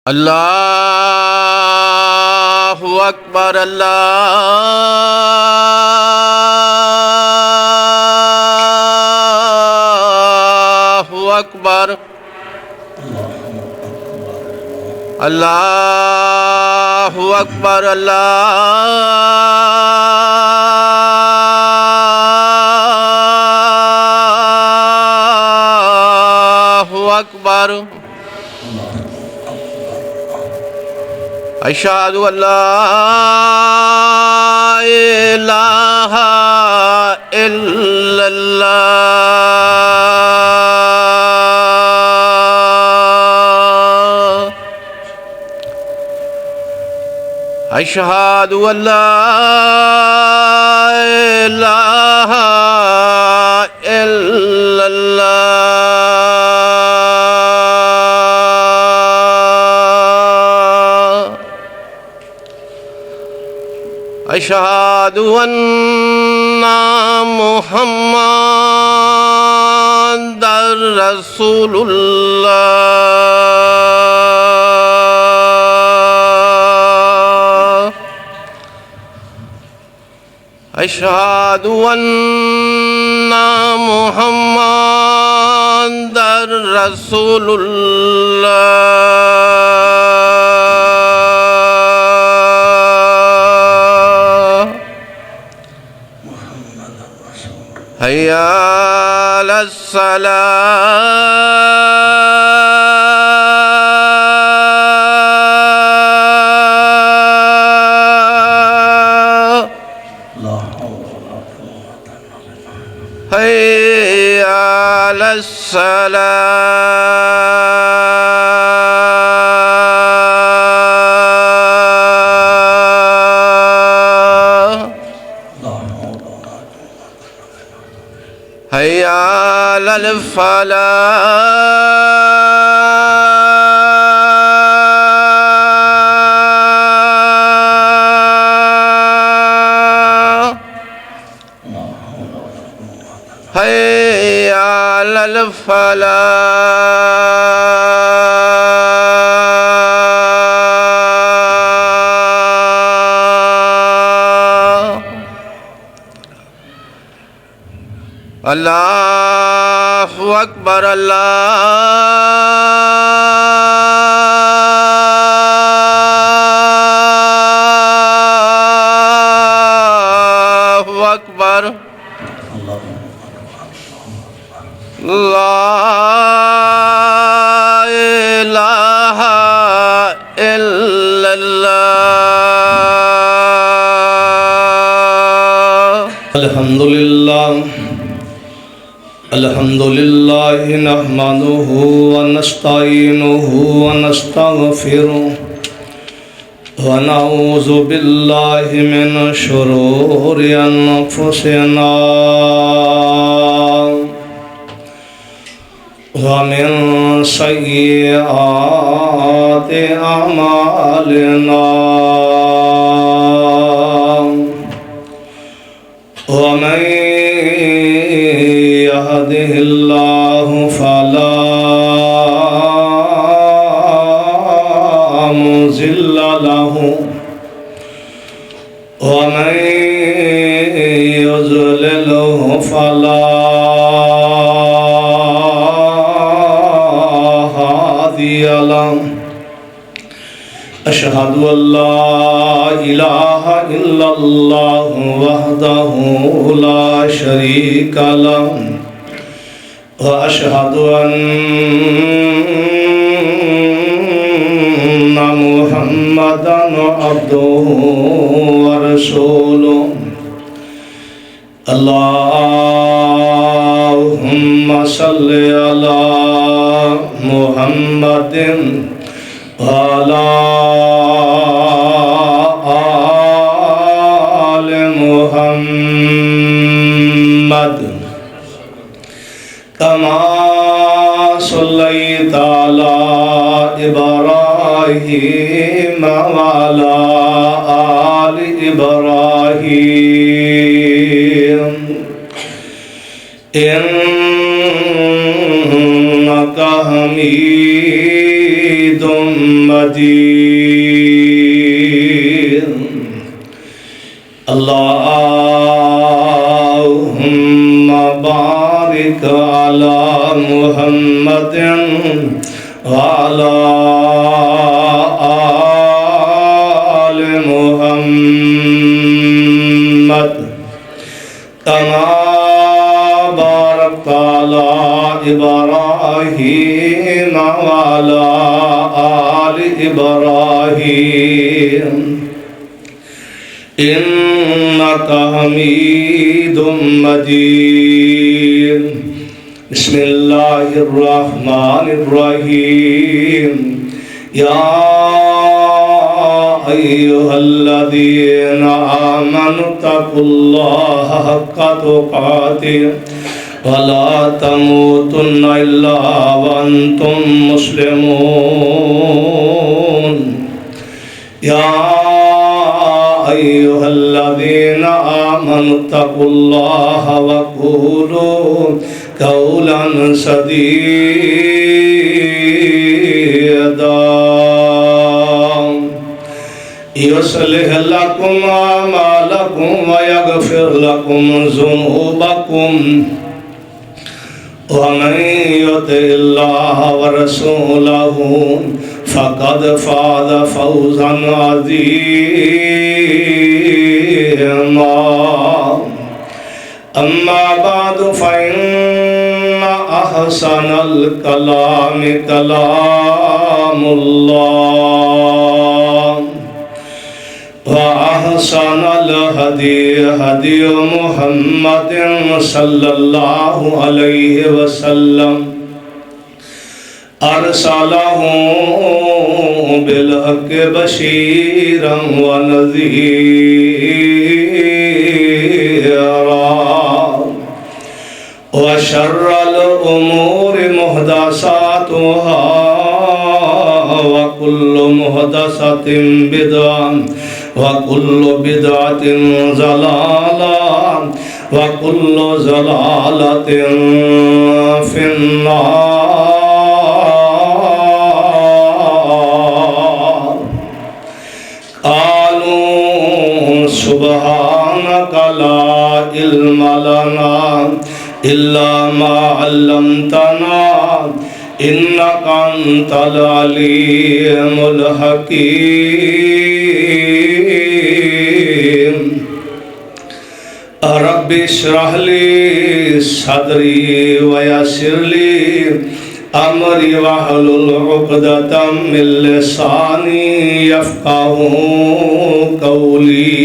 अल्लाहु अकबर अल्लाहु अकबर अल्लाहु अकबर अल्लाहु अकबर अशहदु अल्ला इलाहा इल्लल्लाह अशहदु अल्ला इलाहा इल्लल्लाह अशहदु अन्ना मुहम्मदर रसूलुल्लाह अशहदु अन्ना मुहम्मदर रसूलुल्लाह हय्या अलस्सलाह हय्या अलस्सलाह हय्या अलल फलाह हय्या अलल फलाह अल्लाहु अकबर अल्लाहु अकबर ला इलाहा इल्लल्लाह अल्हम्दुलिल्लाह नहमदुहु व नस्तईनुहु व नस्तगफिरुह व नऊज़ु बिल्लाहि मिन शुरूरि अनफुसिना व मिन सय्यिआति अमालिना वमन यहदिहिल्लाहु फला मुज़िल्ला लहु वमन युज़लिलहु फला हादिय लहु अशहदु अल्ला इलाहा इल्लल्लाह वहदहु ला शरीका लहु व अशहदु अन्ना मुहम्मदन अब्दुहु व रसूलुहु अल्लाहुम्मा सल्लि अला मुहम्मदिन वाला आले मुहम्मद कमा सल्लैता अला इब्राहीम वाला आले इब्राहीम इन्नका हमीदुम मजीद। अल्लाहुम्मा बारिक अला मुहम्मदिन व अला आलि मुहम्मद कमा बारकता अला इब्राहीम व अला आलि इब्राहीम इन्नका हमीदुम मजीद। बिस्मिल्लाहिर्रहमानिर्रहीम। या अय्युहल्लज़ीना आमनुत्तकुल्लाह हक्का तुक़ातिह वला तमूतुन्ना इल्ला व अंतुम मुस्लिमून। या अय्युहल्लज़ीना आमनुत्तकुल्लाह वक़ूलू कौलन सदीदा युस्लिह लकुम अमालकुम व यग़फिर लकुम ज़ुनूबकुम वमन युतिइल्लाह व रसूलहु फ़क़द फ़ाज़ फ़ौज़न अज़ीमा। अम्मा बादु फ़इन्न अहसनल कलामि कलामुल्लाह व अहसनल हदी हदी मुहम्मदिन सल्लल्लाहु अलैहि वसल्लम अरसलहु बिल हक़्क़ि बशीरन व नज़ीरा व शर्रल उमूरि मुहदसातुहा व कुल्लु मुहदसतिन बिदअह व कुल्लु बिदअतिन ज़लालह व कुल्लु ज़लालतिन फिन्नार। क़ालू सुब्हानक ला इल्म लना इल्ला मा अल्लमतना इन्नका अंतल अलीमुल हकीम। रब्बि इश्रह ली सदरी व यस्सिर ली अमरी वहलुल उक़दतम मिन लिसानी यफ़क़हू क़ौली।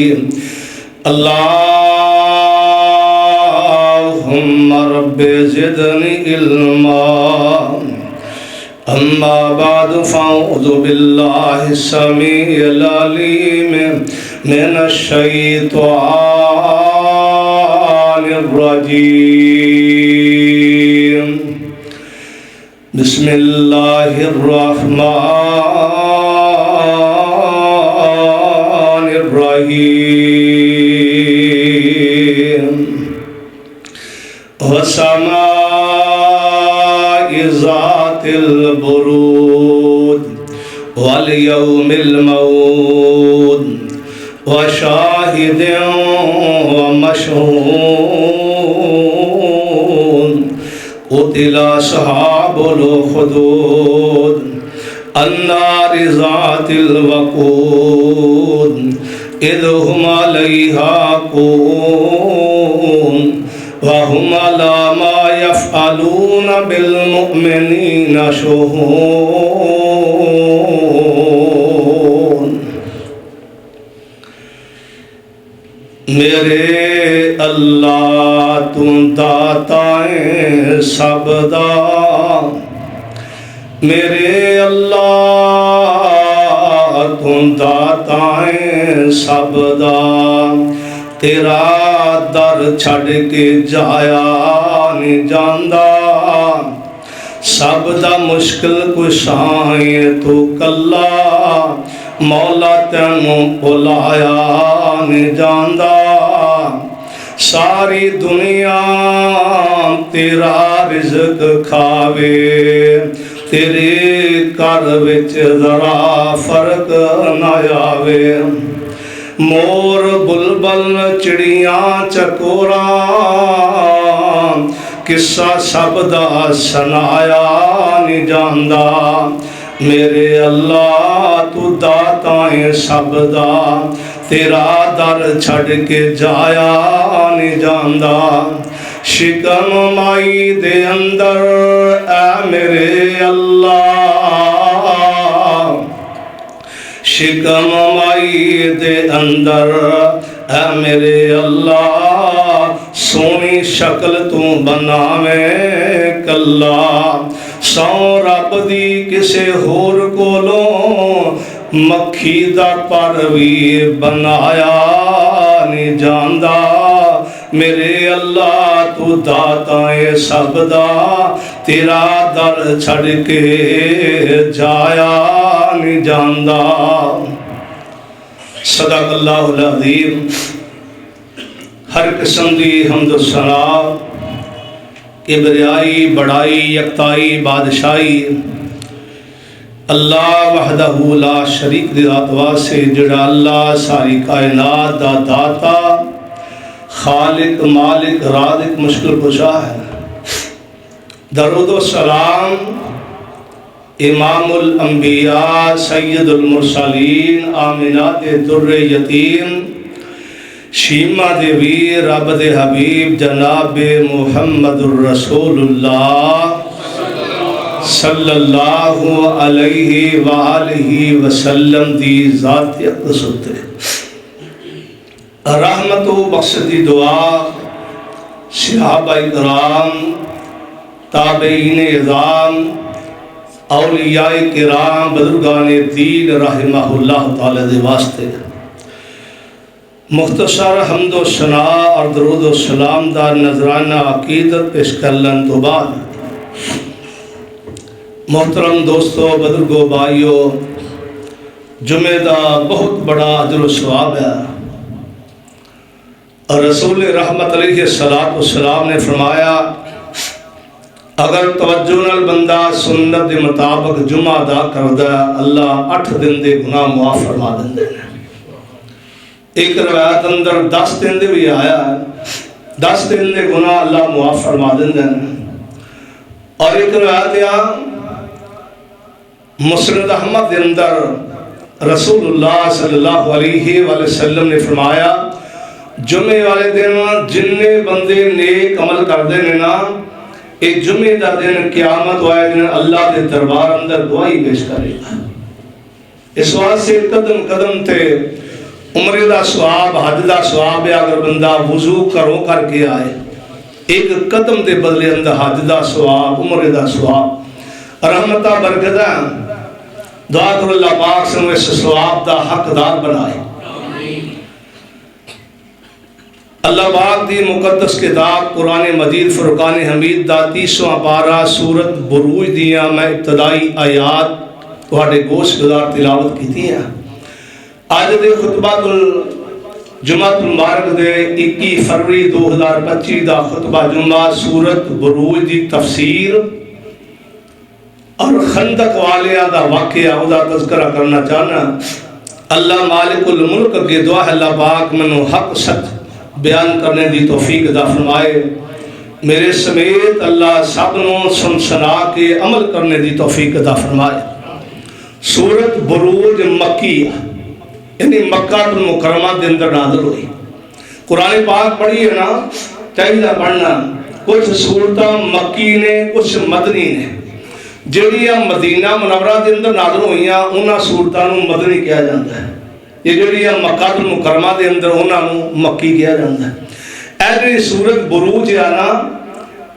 अल्लाहुम्मा रब्बि ज़िदनी इल्मा। अम्मा बादु फ़अऊज़ु बिल्लाहि समीइल अलीम मिनश शैतानिर रजीम। बिस्मिल्लाहिर रहमानिर रहीम। वस्समाइ ज़ातिल बुरूज वल यौमिल मऊद व शाहिदिन व मशहूद। क़ुतिल अस्हाबुल उख़दूद अन्नारि ज़ातिल वक़ूद इज़ हुम अलैहा क़ुऊद व हुम अला मा यफ़अलून बिल मुअमिनीन शुहूद। मेरे अल्लाह तू दाताए सबदा। मेरे अल्लाह तू दाताए सबदा। तेरा दर छड़ के जाया नहीं जांदा। सब दा मुश्किल कुशाए तू कला। मौला तेनू बुलाया नहीं जांदा। सारी दुनिया तेरा रिज़्क़ खावे तेरे घर विच जरा फर्क ना आवे। मोर बुलबुल चिड़ियां चकोरा किस्सा सब दा सुनाया नहीं जांदा। मेरे अल्लाह तू दाता है सब दा, तेरा दर छड़ के जाया नहीं जांदा। शिकम माई दे अंदर ऐ मेरे अल्लाह, शिकम माई दे अंदर ऐ मेरे अल्लाह। सोनी शक्ल तू बनावे कल्ला, सौ रब दी किसे होर कोलों मक्खी दा पर भी बनाया नहीं जांदा। मेरे अल्लाह तू दाता है सब दा, तेरा दर छड़ के जाया नहीं जांदा। सदाकल्लाहुल अज़ीम। हर किस्म की हम्द सना, किबरियाई, बड़ाई, यकताई, बादशाही अल्लाह वहदहू ला शरीक दी ज़ात वास्ते जिहड़ा अल्लाह सारी कायनात दा दाता, खालिक, मालिक, राज़िक, मुश्किल कुशा है। दरूद व सलाम इमामुल अंबिया सैयदुल मुरसलीन आमिना दे दुर्रे यतीम शीमा देवी रब दे हबीब जनाब मुहम्मदुर रसूलुल्लाह सल्लल्लाहु अलैहि वालिहि वसल्लम दी ज़ात अक़दस ते रहमत व बख्शिश दी दुआ सहाबाए किराम, ताबईन इज़ाम, औलियाए किराम, बुज़ुर्गाने दीन रहमहुल्लाह तआला दे वास्ते मुख्तसर हम्दो सना और दरूद व सलाम दा नजराना अकीदत पेश करने तो बाद मोहतरम दोस्तों, बुजुर्गों, भाइयों, जुमे का बहुत बड़ा अजर सवाब है। और रसूल रहमत अलैहिस्सलातु वस्सलाम ने फरमाया, अगर तवज्जो नाल बंदा सुन्नत के मुताबिक जुमा अदा करदा, अल्लाह 8 दिन के गुनाह मुआफ फरमा देंदे ने। एक रवायत अंदर 10 दिन दे भी आया, 10 दिन के गुनाह अल्लाह मुआफ फरमा देंदे ने। और एक रवायत आ मुस्नद अहमद के अंदर रसूलुल्लाह सल्लल्लाहु अलैहि वसल्लम ने फरमाया, जुमे वाले दिन जिन्ने बंदे नेक अमल करते हैं ना, ये जुमे का दिन क़यामत वाले दिन अल्लाह के दरबार अंदर गवाही पेश करेगा। इस वास्ते कदम कदम ते उम्रे का सवाब, हज का सवाब है। अगर बंदा वजू घरों करके आए, एक कदम के बदले अंदर हज का सवाब, उम्रे का सवाब, रहमत बरकत। दुआ करो अल्लाह पाक से इस सवाब का हकदार बनाए। अल्लाह पाक की मुकद्दस किताब कुरान मजीद फुरकान हमीद दा 30वां पारा सूरत बुरूज दियां मैं इब्तदाई आयात तुहाडे गोश गुजार तिलावत की है। अज दे खुतबातुल जुमातुल मुबारक दे 21 फरवरी 2025 का खुतबा जुमा सूरत बुरूज की तफसीर और खंदक वालिया का वाकया उदा तज़किरा करना चाहना। अल्लाह मालिकुल मुल्क के दुआ है, अल्लाह पाक मैनू हक सच बयान करने की तौफीक अता फरमाए। मेरे समेत अल्लाह सब नूं सुन सुना के अमल करने की तौफीक अता फरमाए। सूरत बुरूज मक्की यानी मक्का मुकरमा के अंदर नाज़िल हुई। कुरान पाक पढ़ी है ना, चाहिए पढ़ना। कुछ सूरतां मक्की ने, कुछ मदनी ने। जिहड़ियां मदीना मुनव्वरा के अंदर नाज़िल हुईयां उन्हां सूरतां नूं मदनी कहा जाता है। ये जिहड़ियां मक्का मुकरमा के अंदर उन्हां नूं मक्की कहा जाता है। ऐ जिहड़ी सूरत बुरूज है ना,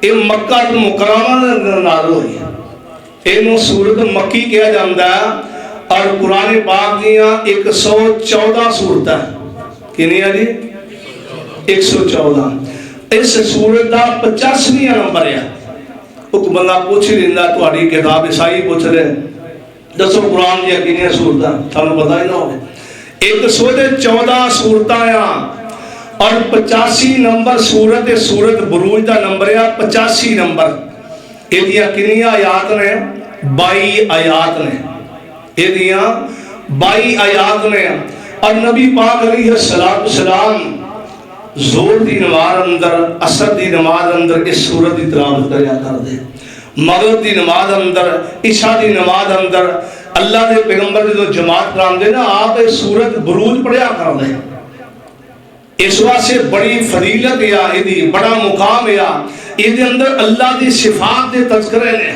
ये मक्का मुकरमा के अंदर नाज़िल हुई। इहनूं सूरत मक्की कहा जाता है। और कुरान पाक दियां 114 सूरतां कितनियां जी? 114। इस सूरत का 85वां नंबर है। एक बंदा पूछ ही लेंदा, तुहाडी किताब ईसाई पूछ रहे दसो कुरान दी कितनियां सूरतां, थानू पता ही ना हो। 114 सूरतां आ और 85 नंबर सूरत है। सूरत बुरूज का नंबर है 85 नंबर। इहदियां कितनियां आयात ने? 22 आयात ने, ये 22 आयात ने। और नबी पाक अलैहिस्सलाम जोर दी नमाज अंदर, असर दी नमाज अंदर इस सूरत की तिलावत करया करदे, मगरिब दी नमाज अंदर, इशा दी नमाज अंदर अल्लाह के पैगंबर जो जमात कराते ना, आप इस सूरत बुरूज पढ़िया करदे। इस वास्ते बड़ी फजीलत या इहदी बड़ा मुकाम या इहदे अंदर अल्लाह दी सिफात दे तज़किरे ने,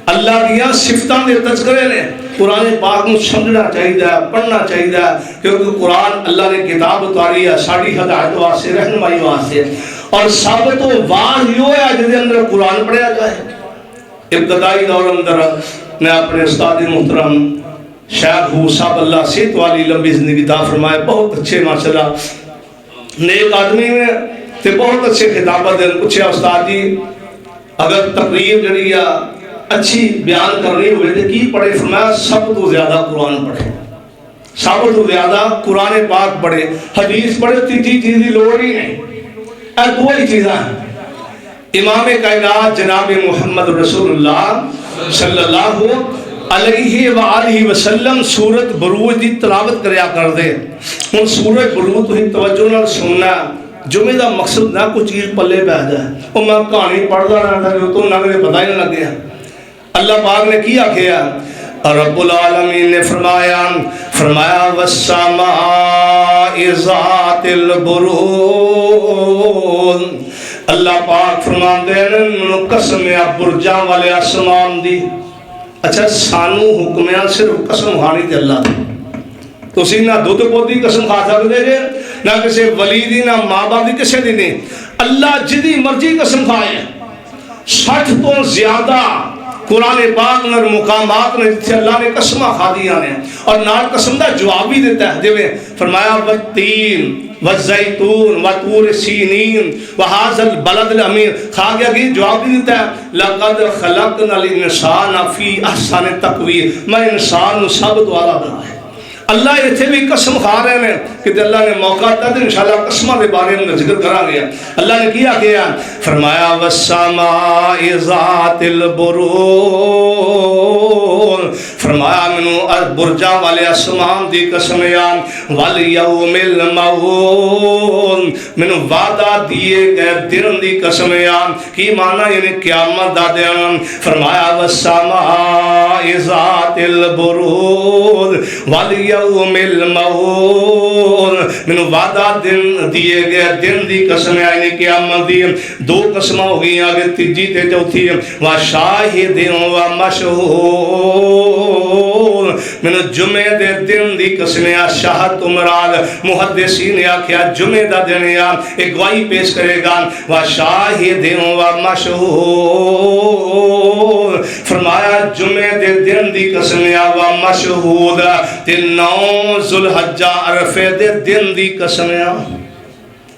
अल्लाह दियां सिफतां दे तज़किरे ने। कुरान पाक को समझना चाहिए, पढ़ना चाहिए, क्योंकि कुरान अल्लाह ने किताब उतारी है साड़ी हदायत वास्ते, रहनुमाई वास्ते। और सब तो वाज यो है जिहदे अंदर कुरान पढ़िया जाए। इब्तदाई दौर अंदर मैं अपने उस्ताद मुहतरम शेख हूँ साहब, अल्लाह सेहत वाली लंबी जिंदगी दा फरमाए, बहुत अच्छे माशाल्लाह नेक आदमी में ते बहुत अच्छे खिताबत देन। पूछा उस्ताद जी अगर तकरीर जड़ी अच्छी बयान करनी हुए तो की पढ़े? फरमाया सब तो ज्यादा कुरान पढ़े, सब तो ज्यादा कुरान पाक पढ़े, हदीस पढ़े, तीसरी चीज की लोड़ ही नहीं। दो ही चीज़ा इमाम कायनात जनाब मुहम्मद रसूलुल्लाह सल्लल्लाहु अलैहि वसल्लम सूरत बुरूज की तिलावत करया करदे। हुण सूरत बुरूज तुसीं तवज्जो नाल सुनना, जुमे का मकसद ना कोई चीज़ पल्ले पै जाए, वो मैं कहानी पढ़ता रहता तो ना मुझे पता ही नहीं लगे। अल्लाह पाक ने की आखिया? रब्बुल आलमीन ने फरमाया वस्समाइ ज़ातिल बुरूज। अल्लाह पाक फरमाते हैं कसम है बुरजा वाले आसमान दी। अच्छा सानू हुक्म है सिर्फ कसम खानी ते अल्लाह दी। तुसी ना दुध पोती कसम खा सकते जे, ना किसी वली दी, ना माँ बाप की, किसी की नहीं। अल्लाह जिदी मर्जी कसम खाए। 60 तो ज्यादा कुरान पाक न मुकामात ने जिथे अल्लाह ने कसम खा दिया ने, और नाल कसम का जवाब भी देता है। जिवें फरमाया वत्तीन वज़ैतून वतूर सीनीन वहाज़ल बलदिल अमीन, खा गया कि जवाब भी देता है लक़द खलक़नल इंसाना फ़ी अहसनि तक़वीम, मैं इंसान को सब तो आला बनाया। अल्लाह इतने भी कसम खा रहे हैं कि अल्लाह ने मौका दिता तो इंशाअल्लाह कसम के बारे में जिक्र करांगे। अल्लाह ने किया किया फरमाया वस्समाइ ज़ातिल बुरूज, फरमाया मैनू बुरजा वाले आसमान दी कसम या वल यौमिल मऊद, मैनू वादा दिए गए दिन दी कसम या। की माना यानी क़यामत दा दिन। फरमाया वस्समाइ ज़ातिल बुरूज वल यौमिल मऊद, मैनू वादा दिन दिए गए दिन दी कसम यानी क़यामत दी। दो कसम हो गई, आगे तीजी ते चौथी व शाहिदिन व मशहूद, मैनू जुमे दे दिन दी कसम आ। शाहद उमराद मुहद्दिसीन ने आख्या जुमे दा दिन आ, एक गवाही पेश करेगा। व शाहिदिन व मशहूद, फरमाया जुमे दे दिन दी कसम आ। व मशहूद ते 9 जुलहज्जा अरफे दे दिन दी कसम आ।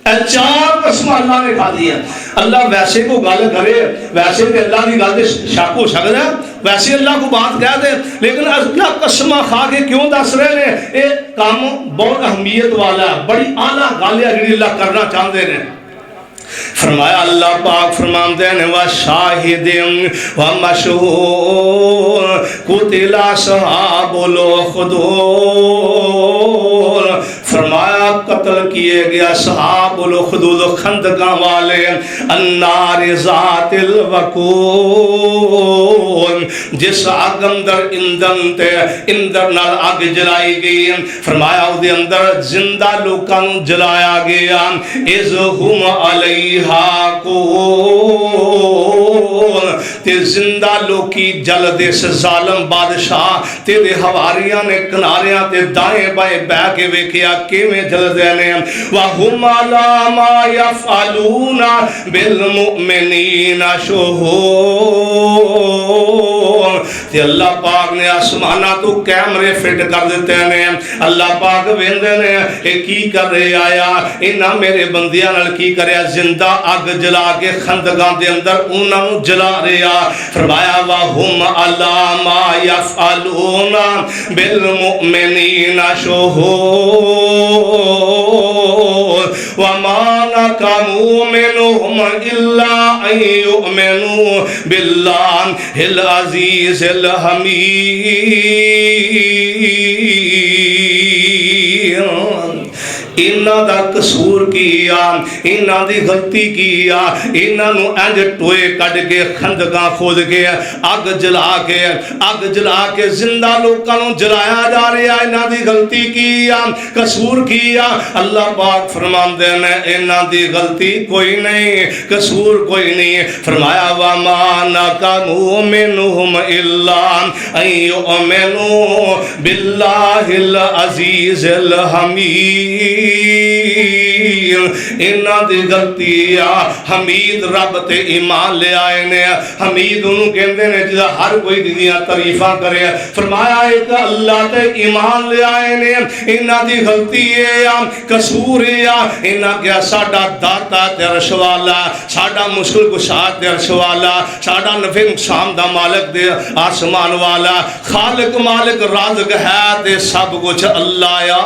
4 कसम अल्लाह ने खा दी है। अल्लाह वैसे को गल करे, वैसे तो अल्लाह की गल शक हो सकता है, वैसे अल्लाह को बात कह दे, लेकिन अल्लाह कसम खा के क्यों दस रहे हैं? ये काम बहुत अहमियत वाला, बड़ी आला गल है जी अल्लाह करना चाहते हैं। फरमाया अल्लाह पाक फरमाते हैं व शाहिदिन व मशहूद कुतिला सहाबुल उखदूद, फरमाया कत्ल किए गया सहाबुल उखदूद खंदका वाले अन्नार ज़ातिल वकूद, जिस आग अंदर ईंधन ते ईंधन नाल आग जलाई गई। फरमाया उसके अंदर जिंदा लोगों को जलाया गया। इज़ हुम अलैहा कून, ते जिंदा लोकी जलदे से जालम बादशाह तेरे हवारियां ने किनारियां ते दाएं बाएं बह के वेखिया किवें जलदे ने। व हुम अला मा यफअलूना बिल मुमिनीना शुहूद, ते अल्लाह पाक ने आसमाना तो कैमरे फिट कर देते हैं। अल्लाह पाक वेंदे ने ये की कर रहे आया, इन्हां मेरे बंदियां नाल की करया, जिंदा अग जला के खंदकां दे अंदर उन्हां नूं जला रहा। फरमाया व हुम अला मा यफअलूना बिल मुमिनीना शुहूद व मा नकामुमिनुहुम इल्ला अन युमिनु बिल्लाहिल अजीजिल हमीद। इन्हां दा कसूर की आ, इन्हां दी गलती की आ, इन्हां नूं इंज टोए कट के खंदकां खोद के अग जला के जिंदा लोकां नूं जलाया जा रहा। इन्हां दी गलती की आ, कसूर की आ। अल्लाह पाक फरमांदे ने इन्हां दी गलती कोई नहीं, कसूर कोई नहीं। फरमाया वा मा नकामू मिनहुम इल्ला अन युमिनु बिल्लाहिल अजीजिल हमीद। इन्हां दी गलती आ, हमीद रब ते ईमान ले आए ने। हमीद उन्होंने कहते हैं जिदा हर कोई दियां तारीफां करे। फरमाया एक अल्लाह ते ईमान ले आए ने। इन्हां दी गलती है आ, कसूर है आ। इन्हां क्या साडा दाता ते अर्श वाला, साडा मुश्किल कुशा ते अर्श वाला, साडा नफे नुकसान दा मालिक दे आसमान वाला, खालिक मालिक राज़िक है ते सब कुछ अल्लाह आ।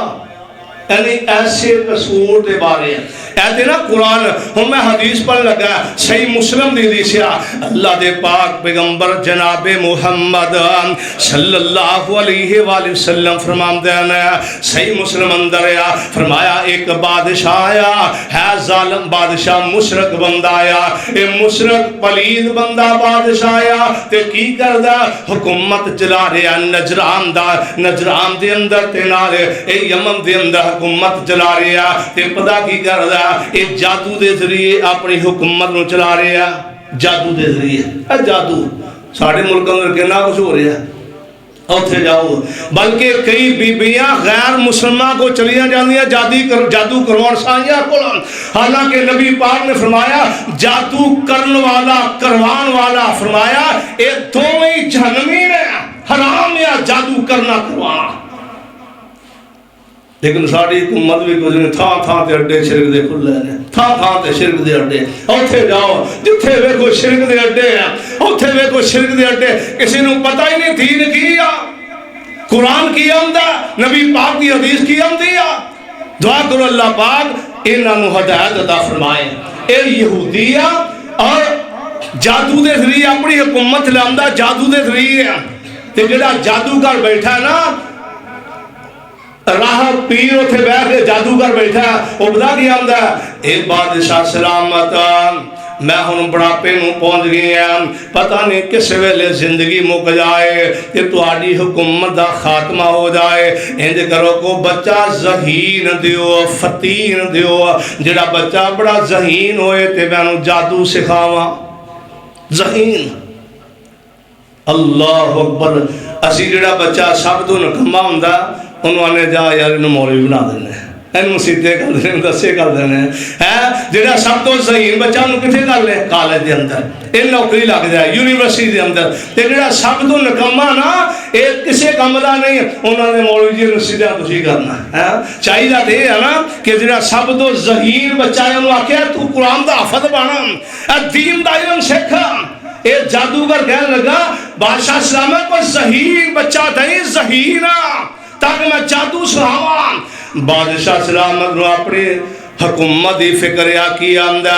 यानी ऐसे कसूर के बारे ऐसे ना कुरान हम मैं हदीस पर लगा सही मुस्लिम दी हदीस अल्लाह दे पाक पैगंबर जनाबे मुहम्मद सल्लल्लाहु अलैहि वसल्लम फरमाते हैं सही मुस्लिम अंदर आ। फरमाया एक बादशाह आया है जालिम बादशाह, मुशरक बंदा आया। ये मुशरक पलीद बंदा बादशाह आया ते की करदा हुकूमत चला रहा नजरान दा, नजरान दे अंदर ते नाल ए यमन दे अंदर हुकूमत चला रहा ते पता की करदा ये जादू के जरिए अपनी हुकूमत नूं चला रहा। जादू के जरिए जादू साढ़े मुल्क अंदर कितना कुछ हो रहा उत्थे जाओ, बल्कि कई बीबियां गैर मुसलमान को चलिया जांदियां जादू करवाउण साइयां कोल। हालांकि नबी पाक ने फरमाया जादू करने वाला करवान वाला फरमाया ये दोवें जहन्नमी ने, हराम है जादू करना करवाना। लेकिन साड़ी हुकूमत भी कुछ नहीं, थां थां ते अड्डे शिरक दे खुले ने, थां थां ते शिरक दे अड्डे। उत्थे जाओ जिथे वेखो शिरक दे अड्डे हैं, उत्थे वेखो शिरक दे अड्डे। किसी नूं पता ही नहीं दीन की आ, कुरान की आंदा, नबी पाक की हदीस की आंदी आ। दुआ करो अल्लाह पाक इन्हां नूं हिदायत अता फरमाए। ए यहूदिया और जादू दे जरिए अपनी हुकूमत लांदा, जादू दे जरिए ते जेड़ा जादूगर बैठा ना राह पीर उथे बैठ के जादूगर बैठा वो पता की आंदा ए बादशाह सलामत मैं हुण बुढ़ापे नूं पहुंच गया, पता नहीं किस वेले जिंदगी मुक जाए ते तुहाडी हुकूमत दा खात्मा हो जाए। इंज करो को बच्चा जहीन दियो, फतीन दियो, जेड़ा बच्चा बड़ा जहीन होए ते मैं उहनूं जादू सिखावां। जहीन अल्लाह अकबर। असी जेड़ा बच्चा सब तो नकम्मा हुंदा उन्होंने जा यार इन मौलवी बना देने, इन सीधे कर देने, दसे कर देने है। जो सब तो जहीन बच्चा कितने कर ले कॉलेज के अंदर ये नौकरी लग जाए, यूनिवर्सिटी के अंदर। तो जो सब तो नकम्मा ना ये किसी काम का नहीं, उन्होंने मौलवी जी सीधा तुम करना है। चाहिए तो यह है ना कि जो सब तो जहीन बच्चा है उन्होंने आख्या तू कुरान का हाफिज बना, दीन का इलम सीख। ये जादूगर कहने लगा बादशाह सलामत को जहीन बच्चा नहीं जहीन ताकि मैं जादू सुहावा। बादशाह सलामत नूं अपनी हुकूमत की फिक्र आ की आंदा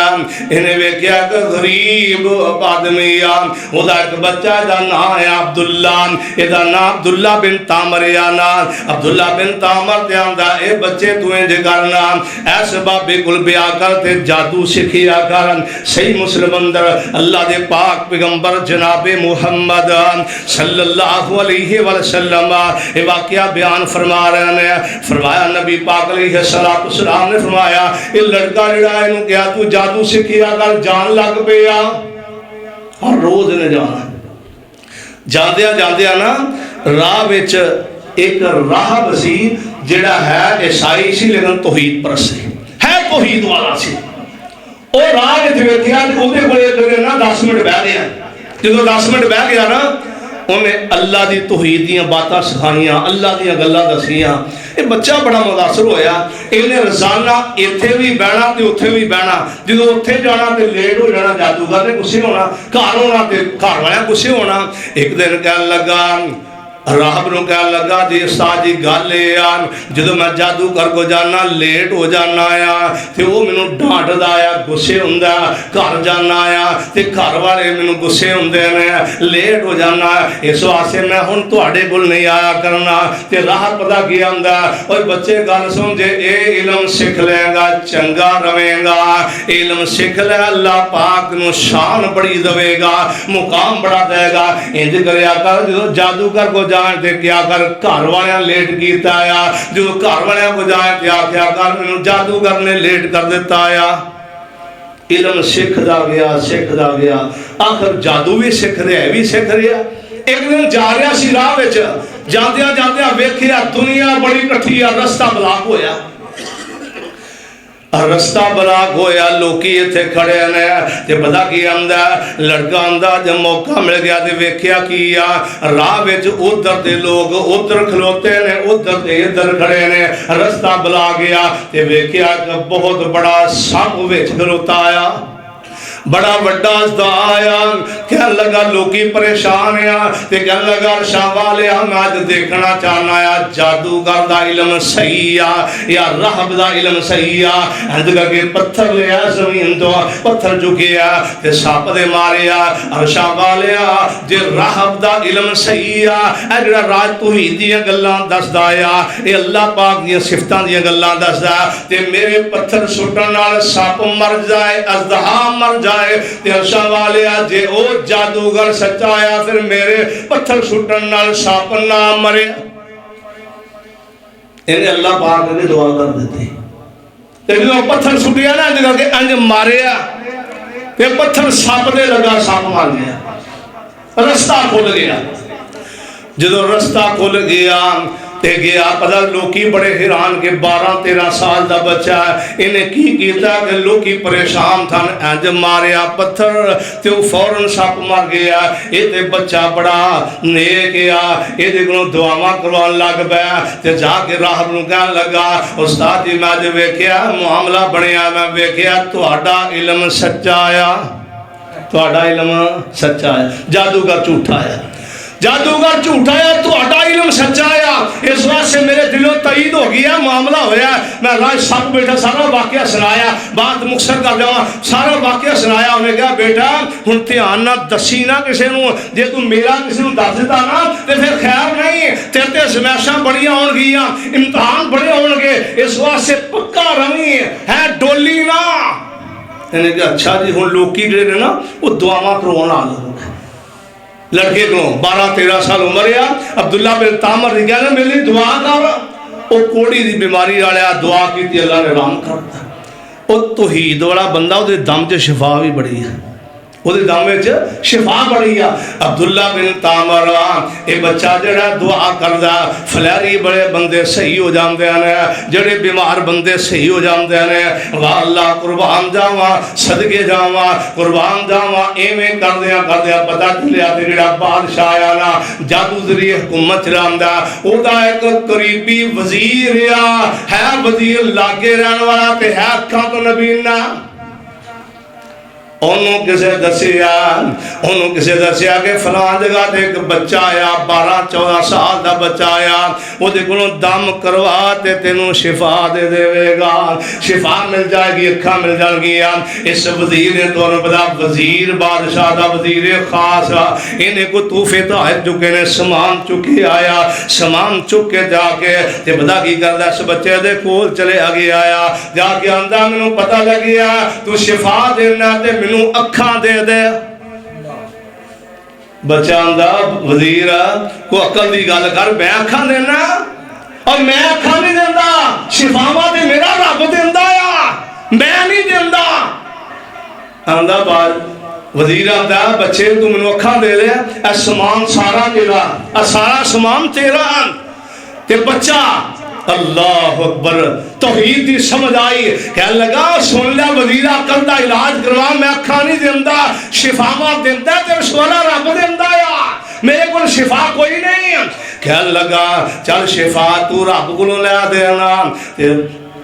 इन्हें वेख्या कि गरीब आदमी आ, ओदा एक बच्चा दा नाम है अब्दुल्ला, एदा नाम अब्दुल्ला बिन तामर आ। नाम अब्दुल्ला बिन तामर ते आंदा ए बच्चे तू इंज करना ऐस बाबे कोल ब्याह कर ते जादू सिखिया कर। सही मुस्लिम अंदर अल्लाह दे पाक पैगंबर जनाबे मुहम्मद सल्लल्लाहु अलैहि वसल्लम ए वाकया बयान फरमा रहे हैं। फरमाया नबी पाक अलैहिस्सलातु वस्सलाम ने फरमाया ये लड़का जड़ा इनू क्या तू जादू सीखिया कर, जान लग पिया। हर रोज ने जाना जांदिया जांदिया ना राह विच एक राहब सी जिहड़ा है ईसाई सी लेकिन तौहीद परस्त है, तौहीद वाला सी। वो राह विच वेखिया उहदे कोले ना 10 मिनट बह गया। जो 10 मिनट बह गया ना उन्हें अल्लाह की तौहीद दी बातां सिखाइयां, अल्लाह दी गल्लां दसियां। ये बच्चा बड़ा मुतासर होया। इन्हें रोजाना इत्थे भी बहना ते उत्थे भी बहना, जो उत्थे जाना तो लेट हो जाना, जादूगर ने गुस्से होना, घर होना तो घर वाले गुस्से होना। एक दिन कह लगा राहब नूं कहन लगा जी उस्ताद जी गल ये आ जो मैं जादूगर को जाना लेट हो जाना आ तो वह मैनू डांटदा आ गुस्से हुंदा घर जाना आ तो घर वाले मैनू गुस्से हुंदे ने लेट हो जाना इस वास्ते मैं हुण तुहाडे कोल नहीं आया करना ते राह पता की आंदा और बच्चे गल सुन जे ये इलम सिख लेगा चंगा रवेगा इलम सिख ले अल्लाह पाक नूं शान बड़ी देवेगा मुकाम बड़ा देगा इंज करया कर जो जादूगर को जान दे क्या कर घर वाले लेट किया आ जो घर वाले को जान ते आख्या कर मैनू जादूगर ने लेट कर दिता आ इलम सिखदा गया आखिर जादू भी सिख रहा भी सिख रहा एक दिन जा रहा सी राह विच जांदियां जांदियां वेखिया दुनिया बड़ी कट्ठी आ रस्ता ब्लॉक होया रस्ता ब्लॉक होया लोकी इत्थे खड़े ने ते पता की आंदा लड़का आंदा जब मौका मिल गया ते वेख्या की आ राह विच उधर दे लोग उधर खलोते ने उधर ते इधर खड़े ने रस्ता ब्लॉक गया ते वेख्या कि बहुत बड़ा सप विच खलोता आया बड़ा वड्डा आया कह लगा लोकी परेशान आ ते कह लगा शाह वाले मैं अज देखना चाहना आ जादूगर दा इलम सही आ या राहब दा इलम सही आ इंज करके पत्थर लिया जमीन तो पत्थर चुकिया ते सप दे मारिया और शाह वाले जे राहब दा इलम सही आ ए जेड़ा राज तौहीद दी गल्लां दसदा आ ए अल्लाह पाक दी सिफतां दी गल्लां दसदा ते मेरे पत्थर सुट्टण नाल सप मर जाए अजदहा मर जाए वाले जे ओ जादूगर सच्चा आया फिर मेरे पत्थर सुटन नाल सप ना मरे इन्हें अल्लाह पाक ने दुआ कर दी ते जो पत्थर सुटिया ना जगह के अंज मारिया ते पत्थर सप दे लगा सप मार गया रास्ता खुल गया जो रास्ता खुल गया ते गया पता लोकी बड़े हैरान के 12-13 साल का बच्चा इन्हें की किया कि लोकी परेशान था इंज मारिया पत्थर ते फौरन सप मर गया ये बच्चा बड़ा नेक आ ये को दुआवां करवान लग पाया ते जाके राहब नूं कहन लगा उस्ताद जी मैं अज वेख्या मामला बनया मैं वेख्या तुहाडा इलम सच्चा आ तुहाडा इलम सच्चा है जादूगर झूठा है जादूगर झूठा है तुहाडा इलम सच्चा आ इस वास्ते मेरे दिलों तईद हो गया मामला होया मैं राज सब बेटा सारा वाकया सुनाया बात मुक्सर कर जावा सारा वाकया सुनाया उन्हें कहा बेटा हुण ध्यान ना दसी ना किसी नूं जे तू मेरा किसी नूं दस दिता ना ते फिर खैर नहीं तेरे ते अज़माइशां बड़ियां होणगियां इम्तिहान बड़े होणगे इस वास्ते पक्का रवी है डोली ना इन्हें कहा अच्छा जी हुण लोकी जिहड़े ने ना वो दुआवां करवाउण आ गए लड़के को 12-13 साल उम्र आ अब्दुल्ला बिन तामर ने कहना मेरी दुआ कर वो कोड़ी की बीमारी वाले दुआ की अल्लाह ने आराम करता वो तौहीद वाला बंदा वो दम च शिफा भी बड़ी है वो दम शिफा बड़ी आ अब्दुल्ला बिन तामर ये बच्चा जड़ा दुआ करदा फलैरी बड़े बंदे सही हो जाते हैं जड़े बीमार बंदे सही हो जाते हैं वाह अल्लाह कुर्बान जावा सदके जावा कुर्बान जावा इवें करदिया पता चलिया कि जड़ा बादशाह आया ना जादू जरिए हुकूमत चलांदा ओदा एक करीबी वजीर है वजीर लागे रहने वाला ते है अखां तो नबीना किसे दसिया कि फलां जगह ते एक बच्चा आया 12-14 साल का बच्चा आया वो दम करवा ते तेनों शिफा दे देगा शिफा मिल जाएगी अखा मिल जाएगियां इस वजीर ने तुहानू पता वजीर बादशाह का वजीर खास इन्हें को तूफे तो आ चुके ने समान चुके आया समान चुक के जाके ते पता की करदा इस बच्चे दे कोल चले आगे आया जाके आंदा मैनू पता लग गया तू शिफा देना ते मैनू अखा दे दे बच्चा आंदा वजीर को अकल की गल कर मैं अखा देना और मैं अखा नहीं देता शिफावा ते मेरा रब देंदा आ मैं नहीं देंदा आंदा बाल वजीर आंदा बच्चे तू मैनू अखा दे दे ए समान सारा तेरा सारा समान तेरा ते बच्चा अल्लाह अकबर तौहीद की समझ आई कह लगा सुन लिया वजीर अकल का इलाज करवा मैं अखा नहीं देंदा शिफावा देंदा ते वाला रब देंदा आ मेरे को शिफा कोई नहीं कह लगा चल शिफा तू रब को लै देना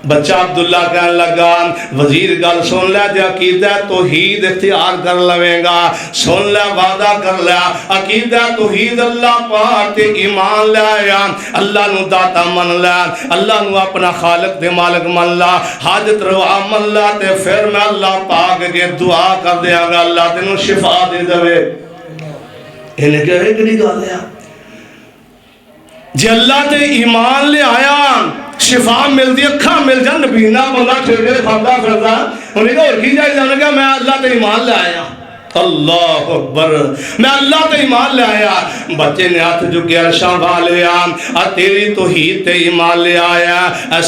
बच्चा अब्दुल्ला कहने लगा वजीर गल सुन लै जे अकीदा तौहीद इख्तियार कर लवेगा सुन लै वादा कर लै अकीदा तौहीद अल्लाह पाक ते ईमान लै आया अल्लाह नू दाता मन लै अल्लाह नू अपना खालिक ते मालिक मन ला हाजत रवा मन ला ते फिर मैं अल्लाह पाक के दुआ कर देंगा अल्लाह तेनू शिफा दे देवे। इन्हें कहे कि गल है जे अल्लाह ते ईमान ले आया शिफा मिलती अखा मिल जा नबीना बंदा ठेके खाता फिरदा उन्हें होर की चाहिए उन्हें कहा मैं अल्लाह ते ईमान ले आया अल्लाह अकबर मैं अल्लाह ते ईमान ले आया। बच्चे ने हाथ चुके अर्शा वाले आ तेरी तौहीद ते ईमान ले आया।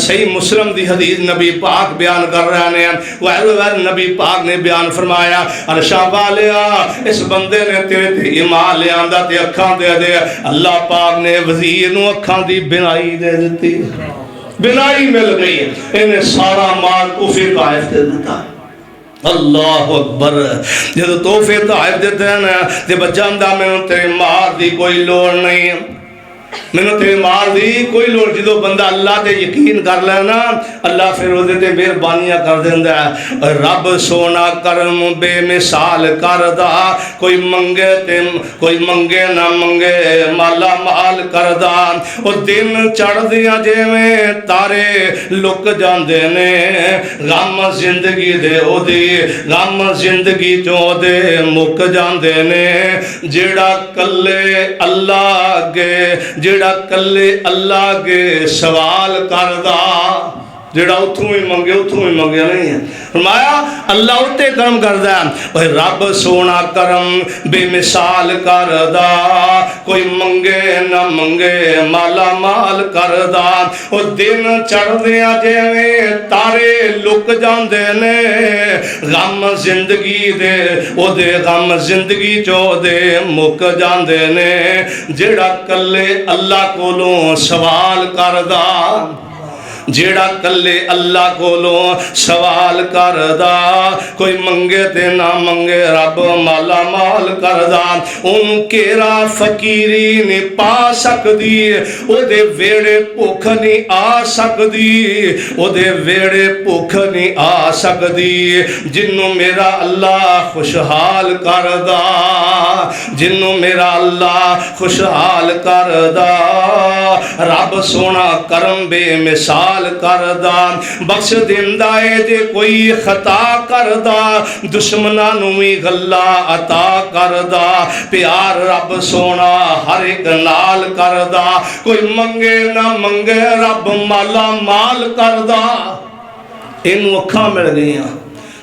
सही मुस्लिम दी हदीस नबी पाक बयान कर रहे हैं वह नबी पाक ने बयान फरमाया अर्शा वाले आ इस बंदे ने तेरे ते ईमान ले आंदा ते अखां दे दे अल्लाह पाक ने वजीर नू अखां दी बिनाई दे दी बिनाई मिल गई इन्हें सारा माल तोहफे ताइफ दे दिता। अल्लाह अकबर जो तोहफे ताइफ देते हैं ना तो बच्चा आंदा मैनू तेरे मार दी कोई लोड़ नहीं मैनू तेरे मार दी कोई लोड़ जो बंदा अल्लाह ते यकीन कर लेना अल्लाह फिर वो मेहरबानियां कर देंदा है। रब सोना करम बेमिसाल करदा कोई मंगे ना मंगे माला माल करदा वो दिन चढ़दियां जिवें तारे लुक जांदे ने गम जिंदगी दे ओदी गम जिंदगी चों दे मुक जांदे ने जेड़ा कल्ले अल्लाह अगे जेड़ा कल्ले अल्लाह के सवाल करदा जेड़ा उथों ही मंगे नहीं है फरमाया अल्लाह उत्ते करम करदा है रब सोना करम बेमिसाल करदा कोई मंगे ना मंगे माला माल करदा ओ दिन चढ़दियां जिवें तारे लुक जांदे ने गम जिंदगी दे ओदे गम जिंदगी चो दे मुक जांदे ने जेड़ा कल्ले अल्लाह कोलों सवाल करदा जेड़ा कल्ले अल्लाह कोलों सवाल करदा कोई मंगे ते ना मंगे रब माला माल करदा उन केरा फकीरी ने पा सकदी ओदे वेड़े भुख नहीं आ सकदी ओदे वेड़े भुख नहीं आ सकदी जिन्नू मेरा अल्लाह खुशहाल करदा जिन्नू मेरा अल्लाह खुशहाल करदा रब सोना करम बेमिसाल करदा बख्श दिंदा है जे कोई खता करदा दुश्मना नू भी गल्ला अता करदा प्यार रब सोना हर एक नाल करदा कोई मंगे ना मंगे रब माला माल करदा। इनू अखां मिल गईयां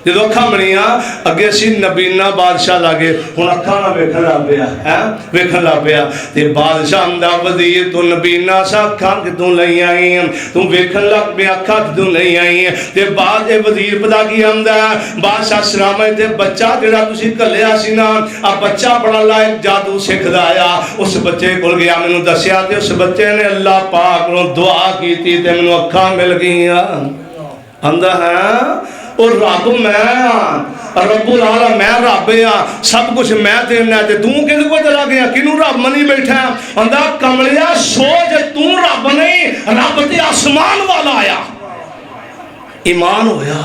जो अखां बनिया अगे असी नबीना बादशाह लागे हुण अखां ना वेखण लग पिया है वेखण लग पिया ते बादशाह आंदा वजीर तू नबीना सा अखां कितों लई आई तू वेखण लग पिया अखां कितों लई आई ते बाद वजीर पता की आंदा बादशाह सलाम ते बच्चा जेड़ा तुसी घल्लिया सी ना आ बच्चा बड़ा लायक जादू सिखदा आया उस बच्चे कोल गया मैनू दस्सिया ते उस बच्चे ने अल्लाह पाक नूं दुआ कीती ते मैनू अखां मिल गईयां आंदा है और रब मैं रब्बुल आला मैं रब आ सब कुछ मैं देना ते तू किहदे कोल चला गया किनू रब मनी बैठा आंदा कमलिया सोच तू रब नहीं रब ते आसमान वाला आया ईमान होया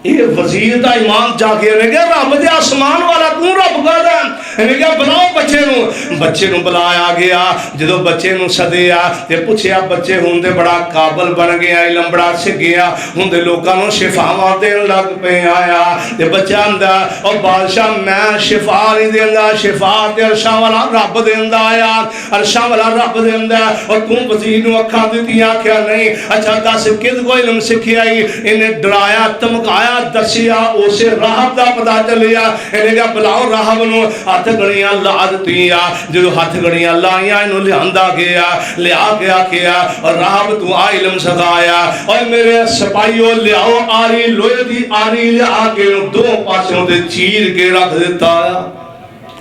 ये वजीर का ईमान जाके रब दे आसमान वाला तू रब कहदा इन्हें क्या बुलाओ बच्चे नू बुलाया गया जो बच्चे नू सदिया ते पुछया बच्चे हुण ते बड़ा काबल बन गया इलम बड़ा सिख गया हुण ते लोकां नू शिफावां देन लग पे आया ते बच्चा आंदा ओ बादशाह मैं शिफा नहीं देंदा शिफा ते अर्शां वाला रब देंदा आया अर्शां वाला रब देंदा और तू वजीर नू अखां दित्तियां आख्या नहीं अच्छा दस किद कोई इलम सिखिया इन्हें डराया धमकाया दसिया उसे राहब का पता चलिया इन्हें क्या बुलाओ राहब नू हथ गड़ियां ला दित्तियां जो हथ गड़ियां लाइया इनू लिया गया लिया के आखिया और राहब तू आ इलम सिखाया और मेरे सिपाहियों लियाओ आरी लोहे की आरी लिया के दो पासों से चीर के रख दिता।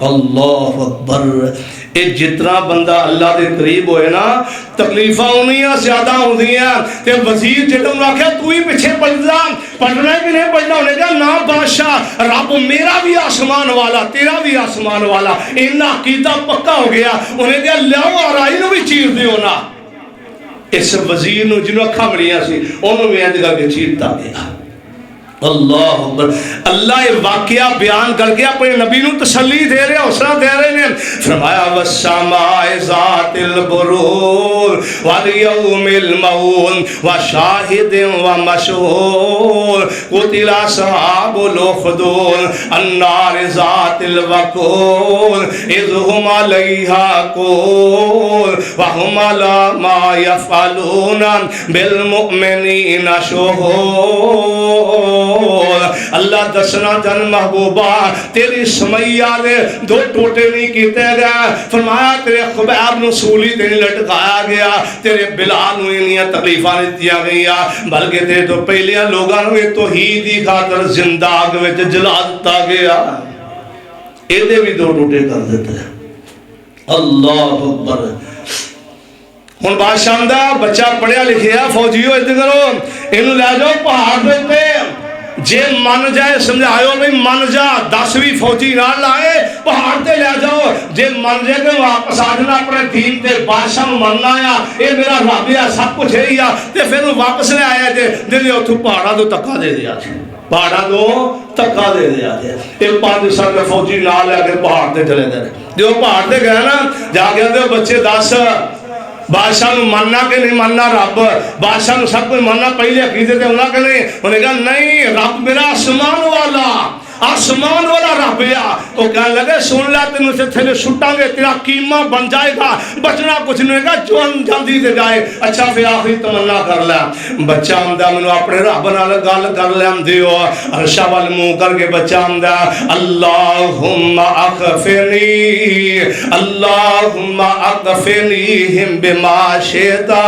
अल्लाह अकबर ये जितना बंदा अल्लाह के करीब होए ना तकलीफा उन्नियां ज्यादा होंदियां ते वजीर जिहड़ा आख्या तू ही पिछे पढ़दा पढ़ना कि नहीं पढ़ना उन्हें कहा ना बादशाह रब मेरा भी आसमान वाला तेरा भी आसमान वाला इन्ना अकीदा पक्का हो गया उन्हें कहा लियाओ आराई नू भी चीर दियो ना इस वजीर नूं जिन्हों अखां मिलियां सी उन्होंने भी इंज करके चीरता गया। अल्लाह अकबर। अल्लाह ये वाकया बयान करके अपने नबी नूं तसल्ली दे रहे, हौसला दे रहे ने। फरमाया वस्समाए ज़ातिल बुरूज वल यौमिल मऊन व शाहिदिन व मशहूर कुतिला असहाबुल उखदूद अन्नार ज़ातिल वक़ूद इज़ हुम अलैहा क़ूद व हुम अला मा यफ़अलून बिल मुमिनीना शुहूद। अल्लाह दसना जन महबूबा तेरी समैया दे दो टोटे नहीं किए गए। फरमाया तेरे खुबैब नूं सूली ते नहीं लटकाया गया, तेरे बिलाल नूं इन्नियां तकलीफां नहीं दिया गई, बल्कि तेरे तो पहले लोगों नूं तौहीद दी खातर जिंदा आग विच जला दिता गया। इहदे भी दो टोटे कर दिते। अल्लाह अकबर। हुण बादशाह दा बच्चा पढ़िया लिखिया फौजियो इधर करो इनू लै जाओ पहाड़ दे उत्ते जे मन जाए समझाओ भाई मन जा 10 भी फौजी ना लाए पहाड़ ते ले जाओ जे मन जाए कि वापस आ जाना अपने दीन ते बादशाह नूं मनना आ ये मेरा रब आ सब कुछ यही आ ते फिर वापस ले आया जे उथों पहाड़ा तो धक्का दे दिया पहाड़ा तो धक्का दे दिया ये 5 साल फौजी ना लैके पहाड़ ते चले गए। जो पहाड़ ते गए ना जाके बच्चे 10 बादशाह नूं मनना कि नहीं मनना रब बादशाह नूं सब कुछ मनना पहले अकीदे ते होना कि नहीं उन्हें कहा नहीं रब मेरा आसमान वाला रब आ। वो कहने लगे सुन ला तेन थले सुटांगे तेरा कीमा बन जाएगा बचना कुछ नहीं होगा जो जल्दी से जाए। अच्छा फिर आखिरी तमन्ना कर लै बच्चा आंदा मैनू अपने रब नाल गल कर लैंदे हो अरशा वाल मुंह करके बच्चा आंदा अल्लाहुम्मा अगफिनी हिम बिमा शेता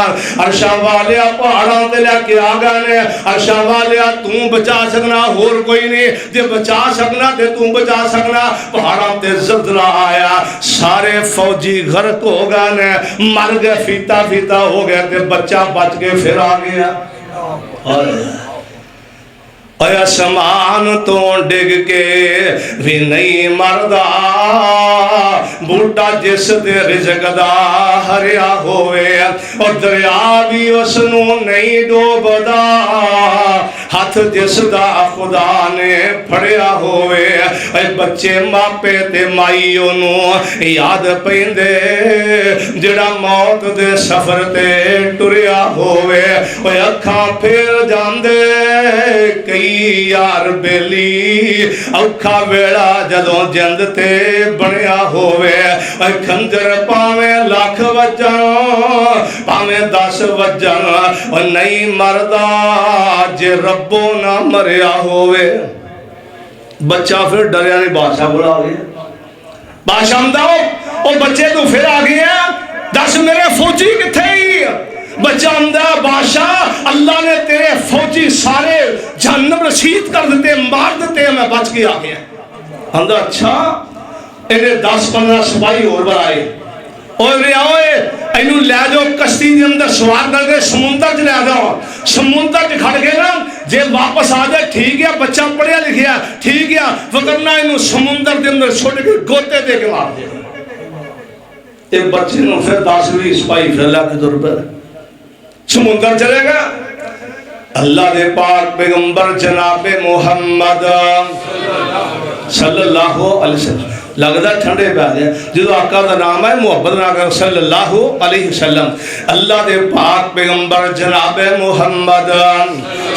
अरशा वाले पहाड़ों ते लेके आ गए ने अरशा वाले तू बचा सकना होर कोई नहीं जे बचा सकना ते तू बचा सकना। पहाड़ों ते ज़ल्ज़ला आया सारे फौजी गर्क हो गए ने मर गए फीता फीता हो गया ते बच्चा बच के फिर आ गया। आसमान तो डिग के भी नहीं मरदा बूटा जिस दे रिज़्क़ दा हरिया होवे और दरिया भी उसनू नहीं डोबदा हाथ जिस दा खुदा ने फड़िया होवे। बच्चे मापे ते माई ओनू याद पैंदे जिहड़ा मौत दे सफर ते टुरिया होवे अखां फिर जांदे कई यार बेली औखा वेला जदों जिंद ते बनया होवे खंजर पावें लाख वजन पावें 10 वजन और नहीं मरदा जे रब्बो ना मरिया होवे। बच्चा फिर डरिया नहीं बादशाह बुला गया बादशाह आंदा बच्चे तू फिर आ गया दस मेरे फौजी किथे ही बच्चा आंदा बादशाह अल्लाह ने तेरे फौजी सारे जहन्नम रसीद कर दिते मार दिते मैं बच के आ गया। आंदा अच्छा इन्हें 10-15 सिपाही और बनाए और इनू लै जाओ कश्ती के अंदर सवार करके समुंदर च लै जाओ समुंदर च खड़ के ना जे वापस आ जाए ठीक है बच्चा पढ़िया लिखिया ठीक है वरना इनू समुंदर के अंदर छोड़ के गोते दे के मार दे। बच्चे नूं फिर 10-20 सिपाही फिर लैके तुर पे समुंदर चलेगा। अल्लाह दे पाक पैगंबर जनाबे मुहम्मद सल्लल्लाहु अलैहि वसल्लम लगता ठंडे पै गए जो आका का नाम है मुहब्बत ना कर सल्लल्लाहु अलैहि वसल्लम अल्लाह दे पाक पैगंबर जनाबे मुहम्मद